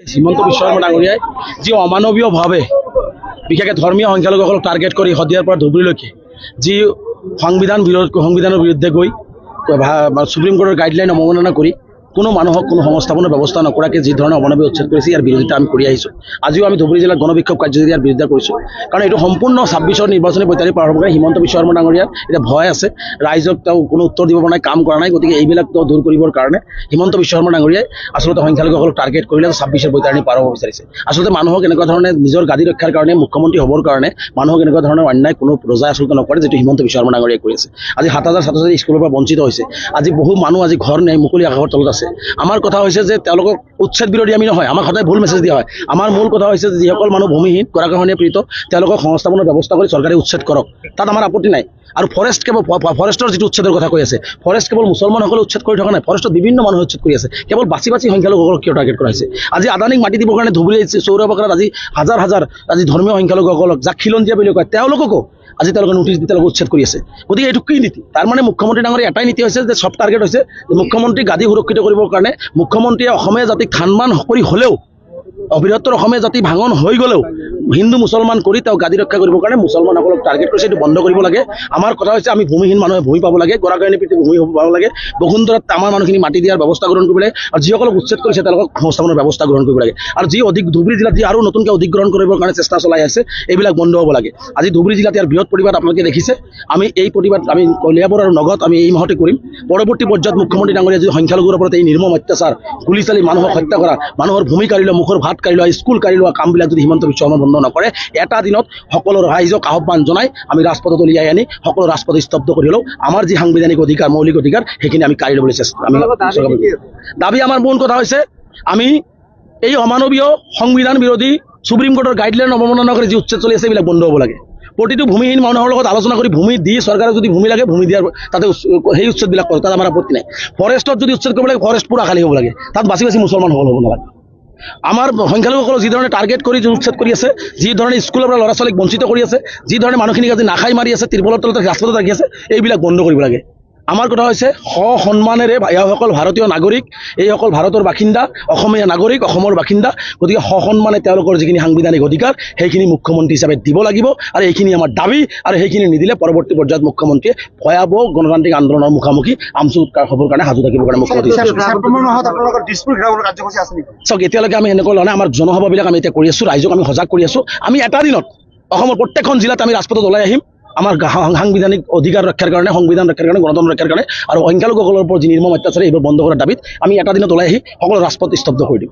হিমন্ত বিশ্ব শৰ্মা ডাঙৰীয়াই যি অমানৱীয়ভাৱে বিশেষকৈ ধৰ্মীয় সংখ্যালঘুসকলক টাৰ্গেট কৰি শদিয়াৰ পৰা ধুবুৰীলৈকে যি সংবিধানৰ বিৰুদ্ধে গৈ সুপ্ৰিম কোৰ্টৰ গাইডলাইন অৱমাননা কৰি কোনো মানুহক কোনো সংস্থাপনৰ ব্যৱস্থা নকৰাকৈ যি ধৰণে অমানৱীয় উচ্ছেদ কৰিছে ইয়াৰ বিৰোধিতা আমি কৰি আহিছোঁ। আজিও আমি ধুবুৰী জিলাত গণবিক্ষোভ কাৰ্যসূচী ইয়াৰ বিৰুদ্ধে কৰিছোঁ, কাৰণ এইটো সম্পূৰ্ণ 26ৰ নিৰ্বাচনী বৈতাৰিক পাৰ হ'বৰ কাৰণে হিমন্ত বিশ্ব শৰ্মা ডাঙৰীয়াৰ এতিয়া ভয় আছে। ৰাইজক তেওঁ কোনো উত্তৰ দিব পৰা নাই, কাম কৰা নাই। গতিকে এইবিলাক তেওঁ দূৰ কৰিবৰ কাৰণে হিমন্ত বিশ্ব শৰ্মা ডাঙৰীয়াই আচলতে সংখ্যালঘুসকলক টাৰ্গেট কৰিলে 26ৰ বৈতাৰণি পাৰ হ'ব বিচাৰিছে। আচলতে মানুহক এনেকুৱা ধৰণে নিজৰ গাদী ৰক্ষাৰ কাৰণে, মুখ্যমন্ত্ৰী হ'বৰ কাৰণে মানুহক এনেকুৱা ধৰণৰ অন্যায় কোনো ৰজাই আচলতে নকৰে, যিটো হিমন্ত বিশ্ব শৰ্মা ডাঙৰীয়াই কৰি আছে। আজি 7,000 ছাত্ৰ-ছাত্ৰী স্কুলৰ পৰা বঞ্চিত হৈছে। আজি বহু মানুহ আজি ঘৰ নাই, মুকলি আকাশৰ তলত আছে। আমাৰ কথা হৈছে যে তেওঁলোকক উচ্ছেদ বিৰোধী আমি নহয়, আমাক সদায় ভুল মেছেজ দিয়া হয়। আমাৰ মূল কথা হৈছে যে যিসকল মানুহ ভূমিহীন, গৰাখহনীয়া পীড়িত, তেওঁলোকক সংস্থাপনৰ ব্যৱস্থা কৰি চৰকাৰে উচ্ছেদ কৰক, তাত আমাৰ আপত্তি নাই। আৰু ফৰেষ্টৰ যিটো উচ্ছেদৰ কথা কৈ আছে, ফৰেষ্ট কেৱল মুছলমানসকলে উচ্ছেদ কৰি থকা নাই, ফৰেষ্টত বিভিন্ন মানুহে উচ্ছেদ কৰি আছে। কেৱল বাছি সংখ্যালঘুসকলক কিয় টাৰ্গেট কৰা হৈছে? আজি আদানীক মাটি দিবৰ কাৰণে ধুবুৰী চৌৰাবাকাৰত আজি হাজাৰ আজি ধৰ্মীয় সংখ্যালঘুসকলক, যাক খিলঞ্জীয়া বুলি কয়, তেওঁলোককো আজি তেওঁলোকে নোটিছ দি তেওঁলোকে উচ্ছেদ কৰি আছে। গতিকে এইটো কি নীতি? তাৰমানে মুখ্যমন্ত্ৰী ডাঙৰীয়া এটাই নীতি হৈছে যে চব টাৰ্গেট হৈছে মুখ্যমন্ত্ৰী গাদী সুৰক্ষিত কৰিবৰ কাৰণে মুখ্যমন্ত্ৰীয়ে অসমীয়া জাতিক খানমান কৰি হ'লেও, বৃহত্তৰ অসমীয়া জাতি ভাঙন হৈ গ'লেও হিন্দু মুছলমান কৰি তেওঁ গাদী ৰক্ষা কৰিবৰ কাৰণে মুছলমানসকলক টাৰ্গেট কৰিছে। এইটো বন্ধ কৰিব লাগে। আমাৰ কথা হৈছে আমি ভূমিহীন মানুহে ভূমি পাব লাগে, গৰাখহনীয়া পীড়িত ভূমি পাব লাগে। বসুন্ধৰাত আমাৰ মানুহখিনি মাটি দিয়াৰ ব্যৱস্থা গ্ৰহণ কৰিব লাগে, আৰু যিসকলক উচ্ছেদ কৰিছে তেওঁলোকক সংস্থাপনৰ ব্যৱস্থা গ্ৰহণ কৰিব লাগে। আৰু যি ধুবুৰী জিলাত যি আৰু নতুনকৈ অধিগ্ৰহণ কৰিবৰ কাৰণে চেষ্টা চলাই আছে, এইবিলাক বন্ধ হ'ব লাগে। আজি ধুবুৰী জিলাত ইয়াৰ বৃহৎ প্ৰতিবাদ আপোনালোকে দেখিছে। আমি এই প্ৰতিবাদ আমি কলিয়াবৰ আৰু নগত আমি এই মাহতে কৰিম। পৰৱৰ্তী পৰ্যায়ত মুখ্যমন্ত্ৰী ডাঙৰীয়া যদি সংখ্যালঘুৰ ওপৰত এই নিৰ্মম অত্যাচাৰ, গুলি চালি মানুহক হত্যা কৰা, মানুহৰ ভূমি কাঢ়ি লোৱা, মুখৰ ভাত কাঢ়ি লোৱা, স্কুল কাঢ়ি লোৱা কামবিলাক যদি হিমন্ত বিশ্ব শৰ্মা বন্ধ নকৰে, এটা দিনত সকলো ৰাইজক আহ্বান জনাই আমি ৰাজপথত উলিয়াই আনি সকলো ৰাজপথ স্তব্ধ কৰি হ'লেও আমাৰ যি সাংবিধানিক অধিকাৰ, মৌলিক অধিকাৰ, সেইখিনি আমি কাঢ়ি ল'বলৈ দাবী। আমাৰ মূল কথা হৈছে আমি এই অমানৱীয় সংবিধান বিৰোধী সুপ্ৰিম কোৰ্টৰ গাইডলাইন অৱমাননা কৰি যি উচ্ছেদ চলি আছে, এইবিলাক বন্ধ হ'ব লাগে। প্ৰতিটো ভূমিহীন মানুহৰ লগত আলোচনা কৰি ভূমি দি, চৰকাৰে যদি ভূমি লাগে ভূমি দিয়াৰ তাতে সেই উচ্ছেদবিলাক কৰে, তাত আমাৰ আপত্তি নাই। ফৰেষ্টত যদি উচ্ছেদ কৰিব লাগে, ফৰেষ্ট পুৰা খালী হ'ব লাগে, তাত বাছি মুছলমান হ'ব নালাগে। আমাৰ সংখ্যালঘুসকলক যি ধৰণে টাৰ্গেট কৰি উচ্ছেদ কৰি আছে, যি ধৰণে স্কুলৰ পৰা ল'ৰা ছোৱালীক বঞ্চিত কৰি আছে, যি ধৰণে মানুহখিনিক আজি নাখাই মাৰি আছে, ত্ৰিপলৰ তলতে ৰাজপথত ৰাখি আছে, এইবিলাক বন্ধ কৰিব লাগে। আমাৰ কথা হৈছে সন্মানেৰে এইসকল ভাৰতীয় নাগৰিক, এইসকল ভাৰতৰ বাসিন্দা, অসমীয়া নাগৰিক, অসমৰ বাসিন্দা। গতিকে সন্মানে তেওঁলোকৰ যিখিনি সাংবিধানিক অধিকাৰ সেইখিনি মুখ্যমন্ত্ৰী হিচাপে দিব লাগিব, আৰু এইখিনি আমাৰ দাবী। আৰু সেইখিনি নিদিলে পৰৱৰ্তী পৰ্যায়ত মুখ্যমন্ত্ৰীয়ে ভয়াৱহ গণতান্ত্ৰিক আন্দোলনৰ মুখামুখি আমচু উৎকাৰ হ'বৰ কাৰণে সাজু থাকিবৰ কাৰণে মুখ্যমন্ত্ৰী চাওক, এতিয়ালৈকে আমি এনেকুৱা লোৱা নাই। আমাৰ জনসভাবিলাক আমি এতিয়া কৰি আছোঁ, ৰাইজক আমি সজাগ কৰি আছোঁ। আমি এটা দিনত অসমৰ প্ৰত্যেকখন জিলাত আমি ৰাজপথত ওলাই আহিম আমাৰ সাংবিধানিক অধিকাৰ ৰক্ষাৰ কাৰণে, সংবিধান ৰক্ষাৰ কাৰণে, গণতন্ত্ৰ ৰক্ষাৰ কাৰণে, আৰু সংখ্যালঘুসকলৰ ওপৰত যি নিৰ্মম অত্যাচাৰ এইবোৰ বন্ধ কৰাৰ দাবীত আমি এটা দিনত ওলাই আহি সকলো ৰাজপথ স্তব্ধ কৰি দিম।